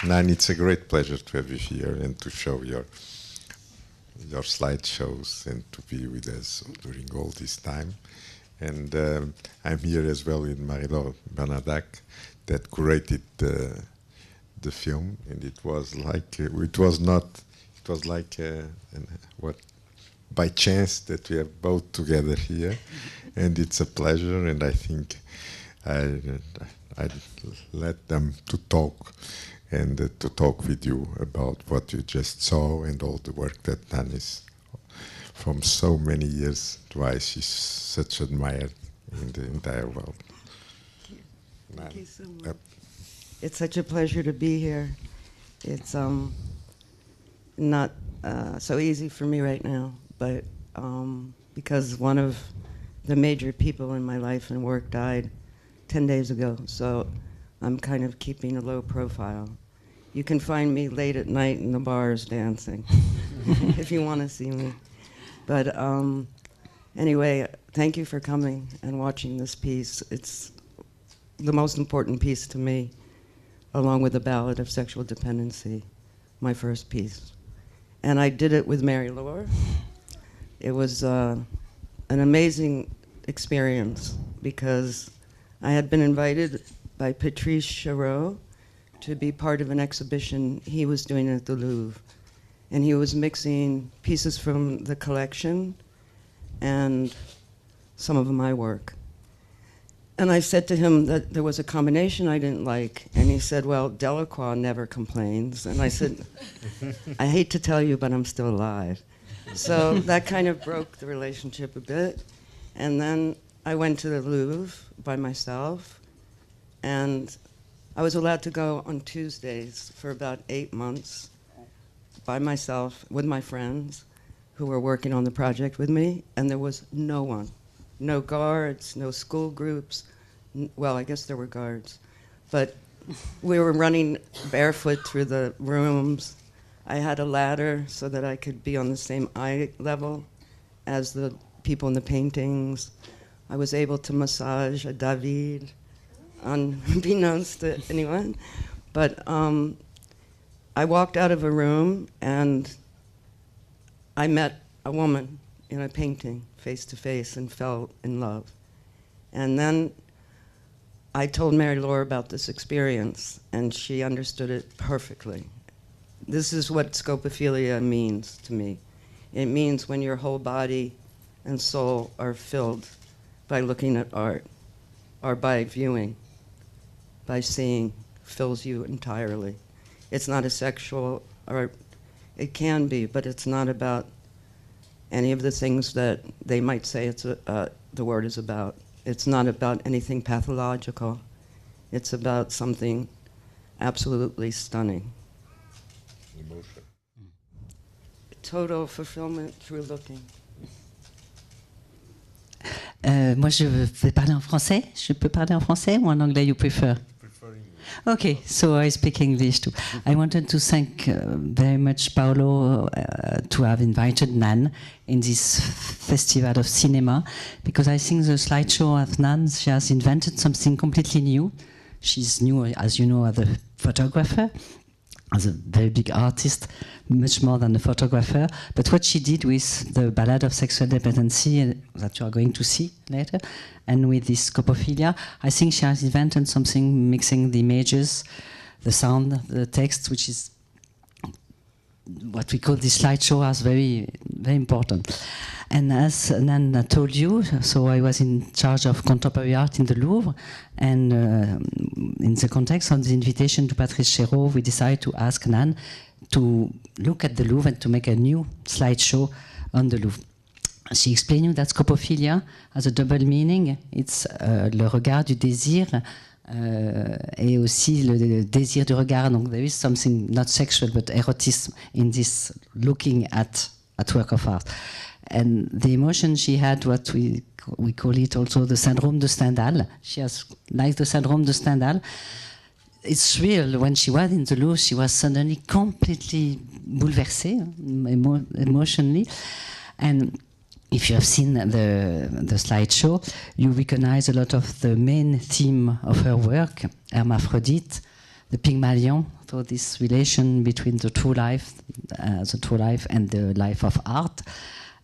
Nan, it's a great pleasure to have you here and to show your slideshows and to be with us during all this time. And I'm here as well with Marie-Laure Bernadac, that curated the film, and it was like by chance that we are both together here, and it's a pleasure. And I think I let them to talk and to talk with you about what you just saw and all the work that Nan is from so many years. Why she's such admired in the entire world. Thank you so much. It's such a pleasure to be here. It's not so easy for me right now, but because one of the major people in my life and work died 10 days ago, so I'm kind of keeping a low profile. You can find me late at night in the bars dancing if you want to see me. But anyway, thank you for coming and watching this piece. It's the most important piece to me, along with the Ballad of Sexual Dependency, my first piece. And I did it with Marie-Laure. It was an amazing experience because I had been invited by Patrice Chéreau to be part of an exhibition he was doing at the Louvre. And he was mixing pieces from the collection and some of my work. And I said to him that there was a combination I didn't like. And he said, well, Delacroix never complains. And I said, I hate to tell you, but I'm still alive. So that kind of broke the relationship a bit. And then I went to the Louvre by myself. And I was allowed to go on Tuesdays for about 8 months by myself with my friends who were working on the project with me. And there was no one. No guards, no school groups. Well, I guess there were guards. But we were running barefoot through the rooms. I had a ladder so that I could be on the same eye level as the people in the paintings. I was able to massage a David, unbeknownst to anyone. But I walked out of a room and I met a woman in a painting, face to face, and fell in love. And then I told Marie-Laure about this experience, and she understood it perfectly. This is what scopophilia means to me. It means when your whole body and soul are filled by looking at art, or by viewing, by seeing, fills you entirely. It's not a sexual, or it can be, but it's not about any of the things that they might say the word is about. It's not about anything pathological. It's about something absolutely stunning. Emotion. Total fulfillment through looking. Moi, je vais parler en français. Je peux parler en français ou en anglais, you prefer? Okay, so I speak English too. I wanted to thank very much Paolo to have invited Nan in this festival of cinema, because I think the slideshow of Nan, she has invented something completely new. She's new, as you know, as a photographer, as a very big artist, much more than a photographer. But what she did with the Ballad of Sexual Dependency that you are going to see later, and with this scopophilia, I think she has invented something mixing the images, the sound, the text, which is what we call this slideshow as very, very important. And as Nan told you, so I was in charge of contemporary art in the Louvre, and in the context of the invitation to Patrice Chéreau, we decided to ask Nan to look at the Louvre and to make a new slideshow on the Louvre. She explained you that scopophilia has a double meaning. It's le regard du désir et aussi le désir du regard. Donc there is something not sexual but erotism in this looking at work of art. And the emotion she had, what we call it also the syndrome de Stendhal. She has like the syndrome de Stendhal. It's real. When she was in the Louvre, she was suddenly completely bouleversée emotionally. And if you have seen the slideshow, you recognize a lot of the main theme of her work, Hermaphrodite, the Pygmalion, photo this relation between the true life and the life of art.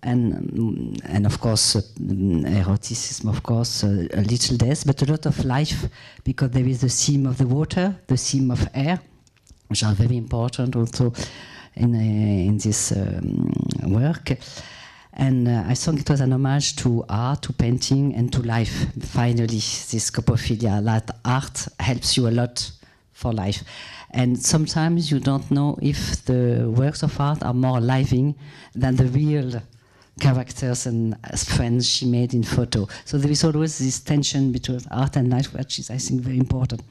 And of course, eroticism, of course, a little death, but a lot of life, because there is the theme of the water, the theme of air, which are very important also in this work. And I thought it was an homage to art, to painting, and to life. Finally, this scopophilia, that art helps you a lot for life. And sometimes you don't know if the works of art are more living than the real characters and friends she made in photo. So there is always this tension between art and life, which is, I think, very important.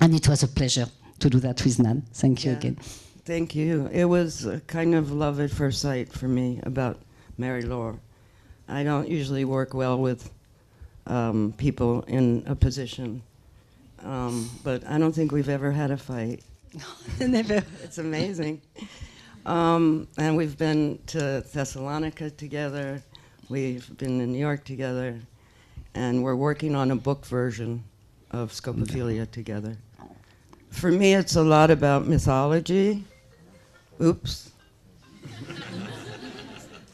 And it was a pleasure to do that with Nan. Thank you again. Thank you. It was a kind of love at first sight for me about Mary Laure. I don't usually work well with people in a position, but I don't think we've ever had a fight. Never. It's amazing. And we've been to Thessalonica together. We've been in New York together. And we're working on a book version of Scopophilia together. For me, it's a lot about mythology. Oops.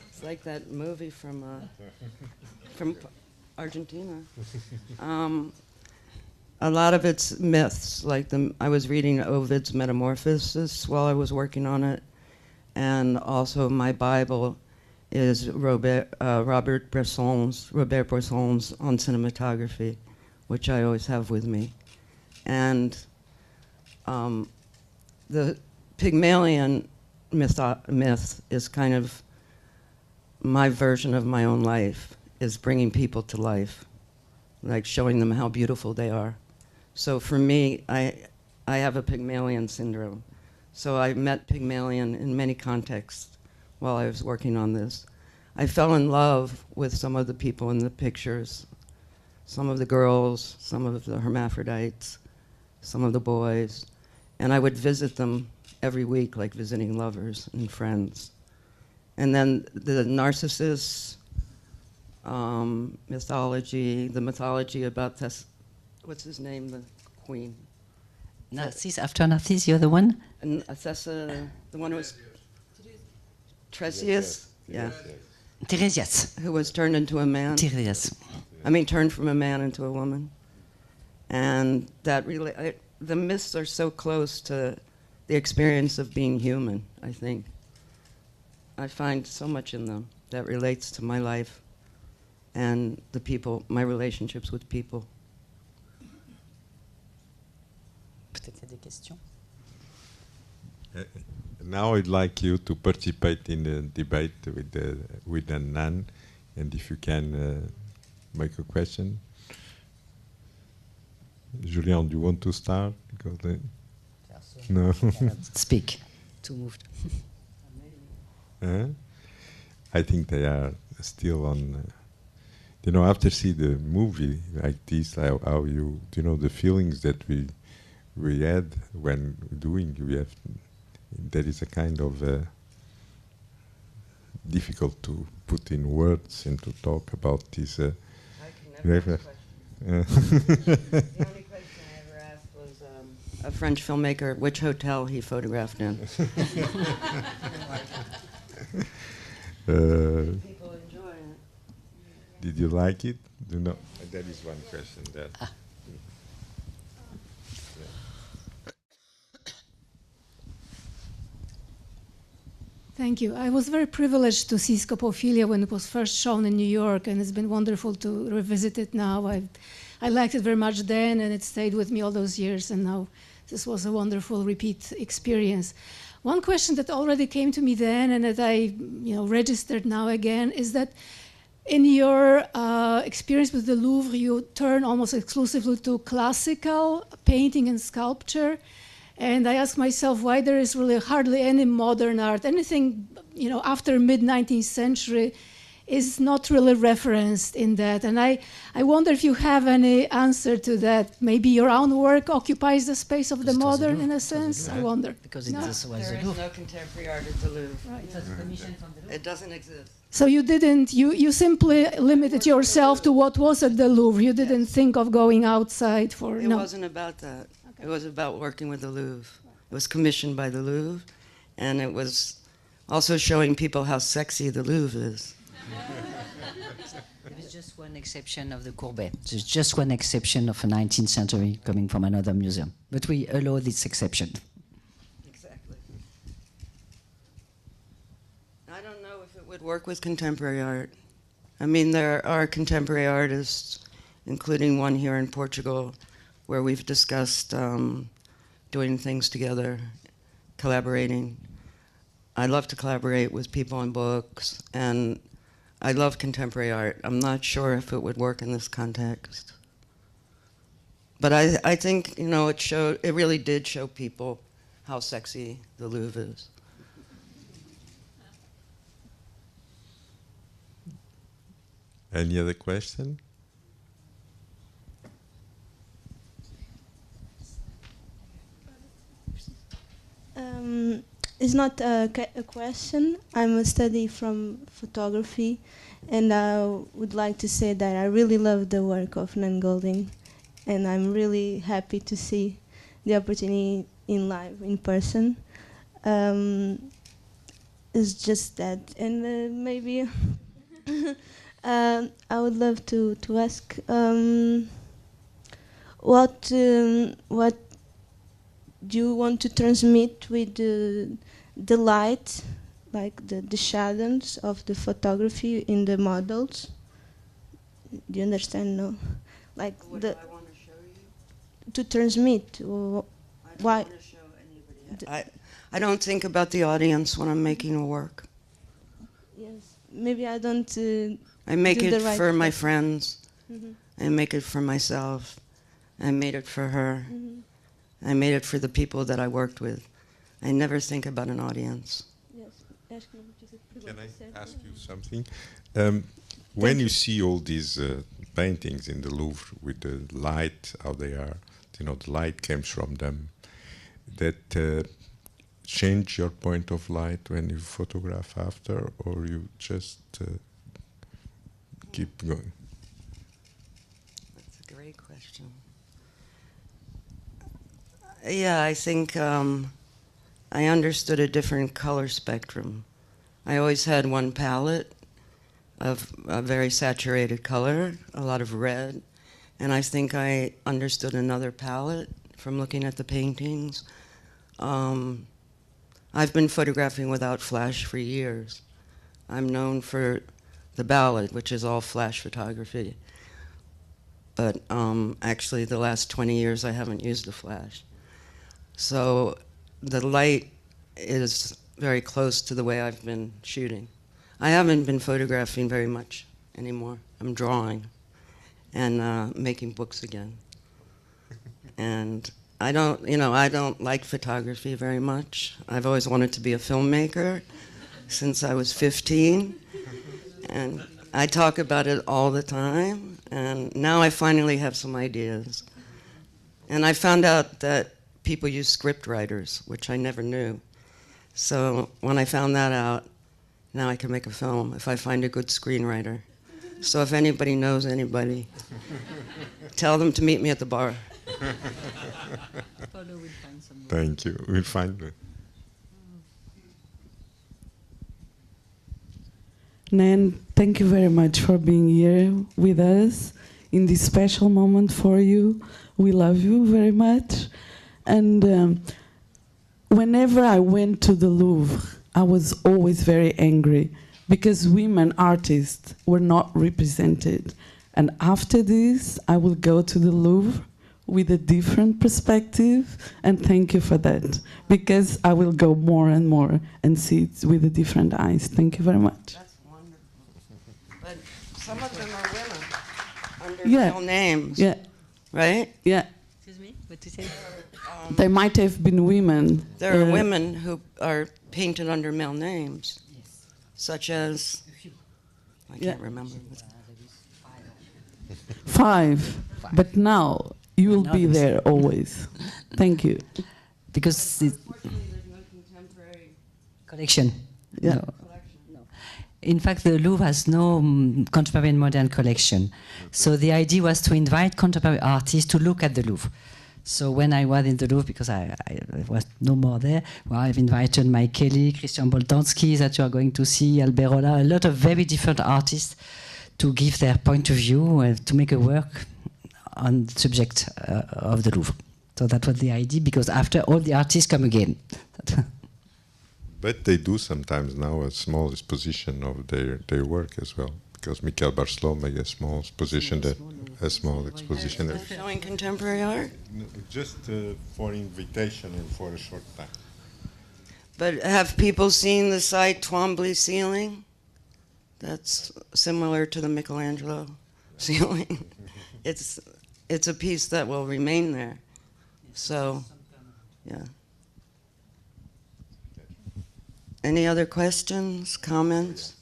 It's like that movie from Argentina. A lot of it's myths. Like I was reading Ovid's Metamorphoses while I was working on it. And also my Bible is Robert Bresson's on cinematography, which I always have with me. And the Pygmalion myth is kind of my version of my own life, is bringing people to life, like showing them how beautiful they are. So for me, I have a Pygmalion syndrome. So I met Pygmalion in many contexts while I was working on this. I fell in love with some of the people in the pictures, some of the girls, some of the hermaphrodites, some of the boys, and I would visit them every week, like visiting lovers and friends. And then the Narcissus mythology, the mythology about what's his name, the queen? Narcissus, after Narcissus, you're the one? And Athesa, the one who was Tiresias? Yeah. Tiresias. Who was turned into a man? Tiresias. I mean, turned from a man into a woman. And that really, the myths are so close to the experience of being human, I think. I find so much in them that relates to my life and the people, my relationships with people. Peut-être il y a des questions. Now I'd like you to participate in the debate with Nan, and if you can make a question. Julien, do you want to start? Because no. Speak. Too moved. I think they are still on. After see the movie like this, how you the feelings that we had when doing, there is a kind of difficult to put in words and to talk about this. I can never ask the only question I ever asked was a French filmmaker which hotel he photographed in. People enjoy it. Did you like it? That is one question there. Thank you. I was very privileged to see Scopophilia when it was first shown in New York, and it's been wonderful to revisit it now. I liked it very much then, and it stayed with me all those years, and now this was a wonderful repeat experience. One question that already came to me then, and that I registered now again, is that in your experience with the Louvre, you turn almost exclusively to classical painting and sculpture. And I ask myself why there is really hardly any modern art. Anything, after mid-19th century is not really referenced in that. And I wonder if you have any answer to that. Maybe your own work occupies the space of the modern in a sense? I wonder. Because it was There is no contemporary art at the Louvre. Right. It doesn't exist. So you didn't, you simply limited yourself to what was at the Louvre. You didn't think of going outside for, It wasn't about that. Okay. It was about working with the Louvre It was commissioned by the Louvre, and it was also showing people how sexy the Louvre is. There is just one exception of the Courbet. There's just one exception of a 19th century coming from another museum. But we allow this exception. Exactly. I don't know if it would work with contemporary art. I mean, there are contemporary artists, including one here in Portugal, where we've discussed doing things together, collaborating. I love to collaborate with people on books, and I love contemporary art. I'm not sure if it would work in this context. But I think, you know, it really did show people how sexy the Louvre is. Any other question? It's not a question. I'm a study from photography, and I would like to say that I really love the work of Nan Goldin, and I'm really happy to see the opportunity in live, in person. It's just that, and maybe I would love to ask what do you want to transmit with the light, like the shadows of the photography in the models? Do you understand? No, like What do I want to show you? to transmit. I don't Why? want to show anybody. I don't think about the audience when I'm making a work. Yes, maybe I don't. I make do it the right for my thing. friends. Mhm. I make it for myself. I made it for her. Mhm. I made it for the people that I worked with. I never think about an audience. Yes. Can I ask you something? When you see all these paintings in the Louvre with the light, how they are, you know, the light comes from them, that change your point of light when you photograph after, or you just keep going? That's a great question. Yeah, I think I understood a different color spectrum. I always had one palette of a very saturated color, a lot of red, and I think I understood another palette from looking at the paintings. I've been photographing without flash for years. I'm known for the ballad, which is all flash photography. But actually, the last 20 years, I haven't used a flash. So the light is very close to the way I've been shooting. I haven't been photographing very much anymore. I'm drawing and making books again. And I don't like photography very much. I've always wanted to be a filmmaker since I was 15. And I talk about it all the time. And now I finally have some ideas. And I found out that people use script writers, which I never knew. So when I found that out, now I can make a film if I find a good screenwriter. So if anybody knows anybody, tell them to meet me at the bar. Thank you. We'll find it. Nan, thank you very much for being here with us in this special moment for you. We love you very much. And whenever I went to the Louvre, I was always very angry because women artists were not represented. And after this, I will go to the Louvre with a different perspective, and thank you for that, because I will go more and more and see it with a different eyes. Thank you very much. That's wonderful. But some of them are women under Yeah. male names, Yeah, right? yeah. Excuse me, what to say? They might have been women. There are women who are painted under male names, such as, I can't remember. Five. But now you will Now be there's- there always. Thank you. Because the collection. Yeah. No. In fact, the Louvre has no contemporary and modern collection. So the idea was to invite contemporary artists to look at the Louvre. So when I was in the Louvre, because I was no more there, well, I've invited Mike Kelly, Christian Boltanski, that you are going to see, Alberola, a lot of very different artists to give their point of view, to make a work on the subject of the Louvre. So that was the idea, because after all the artists come again. But they do sometimes now a small exposition of their work as well, because Michael Barcelot made a small exposition there. A small exposition there. Showing contemporary art? No, just for invitation and for a short time. But have people seen the site Twombly ceiling? That's similar to the Michelangelo ceiling. It's a piece that will remain there. So, yeah. Any other questions, comments?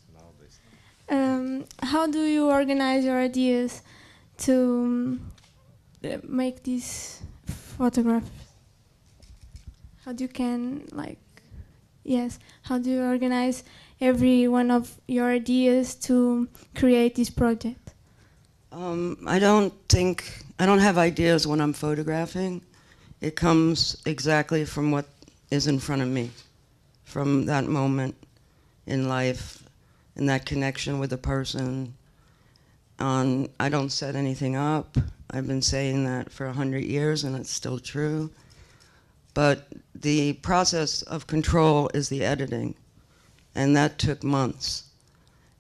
How do you organize your ideas to make these photographs? How do you organize every one of your ideas to create this project? I don't have ideas when I'm photographing. It comes exactly from what is in front of me, from that moment in life, and that connection with a person. I don't set anything up. I've been saying that for 100 years, and it's still true. But the process of control is the editing, and that took months.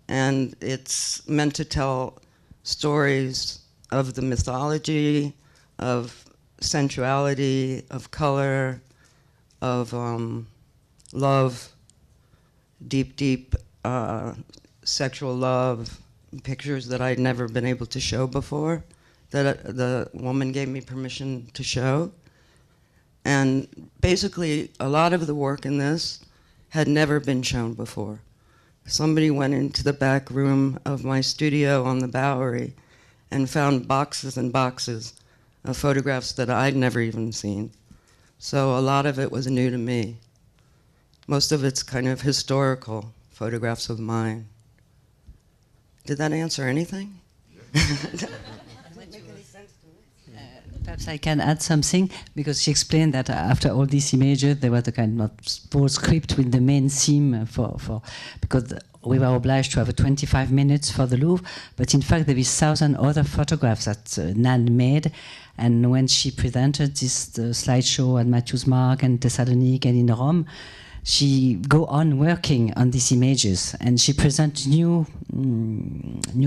And it's meant to tell stories of the mythology, of sensuality, of color, of love, deep sexual love, pictures that I'd never been able to show before, that the woman gave me permission to show. And basically, a lot of the work in this had never been shown before. Somebody went into the back room of my studio on the Bowery and found boxes and boxes of photographs that I'd never even seen. So a lot of it was new to me. Most of it's kind of historical photographs of mine. Did that answer anything? Perhaps I can add something, because she explained that after all these images, there was a kind of small script with the main theme because we were obliged to have 25 minutes for the Louvre, but in fact there is 1,000 other photographs that Nan made, and when she presented this slideshow at Matthew's Mark and Thessaloniki and in Rome, she go on working on these images, and she present new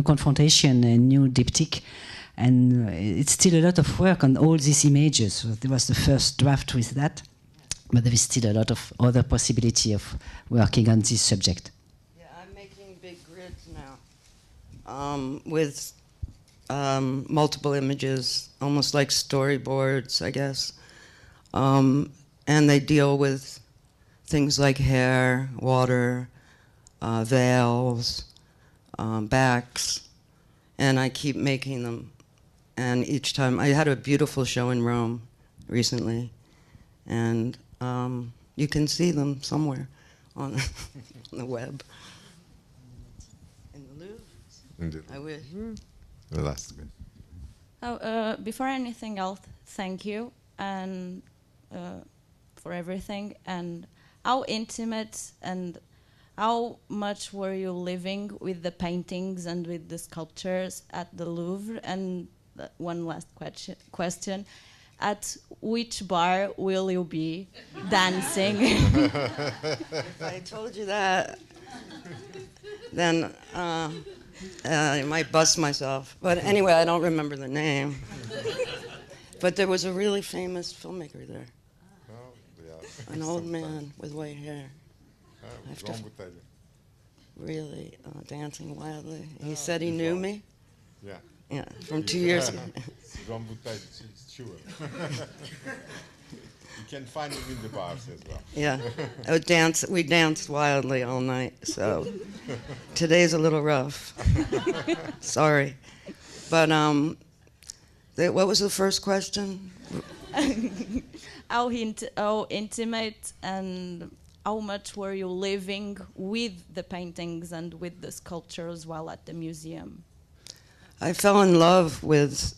confrontation and new diptych. And it's still a lot of work on all these images. So there was the first draft with that, but there is still a lot of other possibility of working on this subject. Yeah, I'm making big grids now with multiple images, almost like storyboards, I guess. And they deal with things like hair, water, veils, backs, and I keep making them. And each time, I had a beautiful show in Rome recently, and you can see them somewhere on the web. In the Louvre? I wish. The last bit. Before anything else, thank you and for everything. And how intimate and how much were you living with the paintings and with the sculptures at the Louvre? And one last question. At which bar will you be dancing? If I told you that, then I might bust myself. But anyway, I don't remember the name. But there was a really famous filmmaker there. Oh, yeah. An old man with white hair. Really dancing wildly. He said he knew me. Yeah. Yeah, from 2 years ago. Jean Bouteille, sure. You can find him in the bars as well. Yeah, we danced wildly all night, so today's a little rough. Sorry. But what was the first question? How intimate and how much were you living with the paintings and with the sculptures while at the museum? I fell in love with,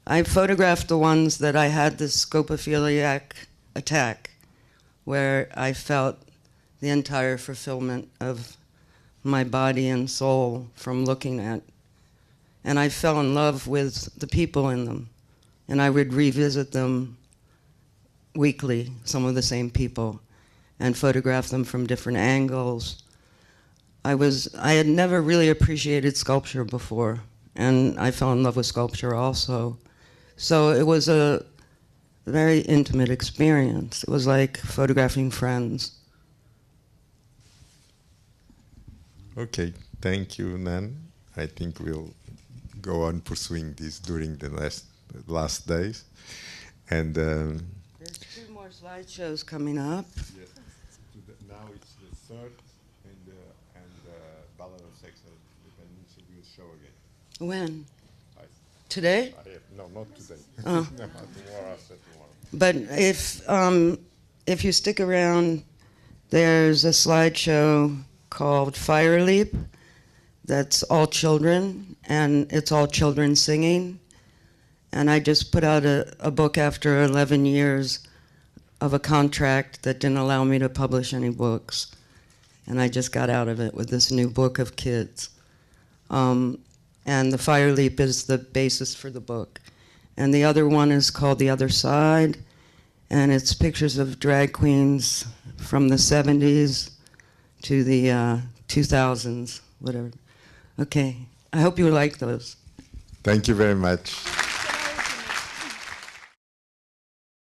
I photographed the ones that I had this scopophiliac attack, where I felt the entire fulfillment of my body and soul from looking at. And I fell in love with the people in them. And I would revisit them weekly, some of the same people, and photograph them from different angles. I had never really appreciated sculpture before, and I fell in love with sculpture also. So it was a very intimate experience. It was like photographing friends. Okay, thank you, Nan. I think we'll go on pursuing this during the last days. And there's 2 more slideshows coming up. Yes. Now it's the third and Ballad of Sex and Independence will show again. When? Today? No, not today. Oh. Tomorrow after tomorrow. But if you stick around, there's a slideshow called Fire Leap that's all children, and it's all children singing. And I just put out a book after 11 years of a contract that didn't allow me to publish any books. And I just got out of it with this new book of kids. And the Fire Leap is the basis for the book. And the other one is called The Other Side, and it's pictures of drag queens from the 70s to the 2000s, whatever. Okay, I hope you like those. Thank you very much.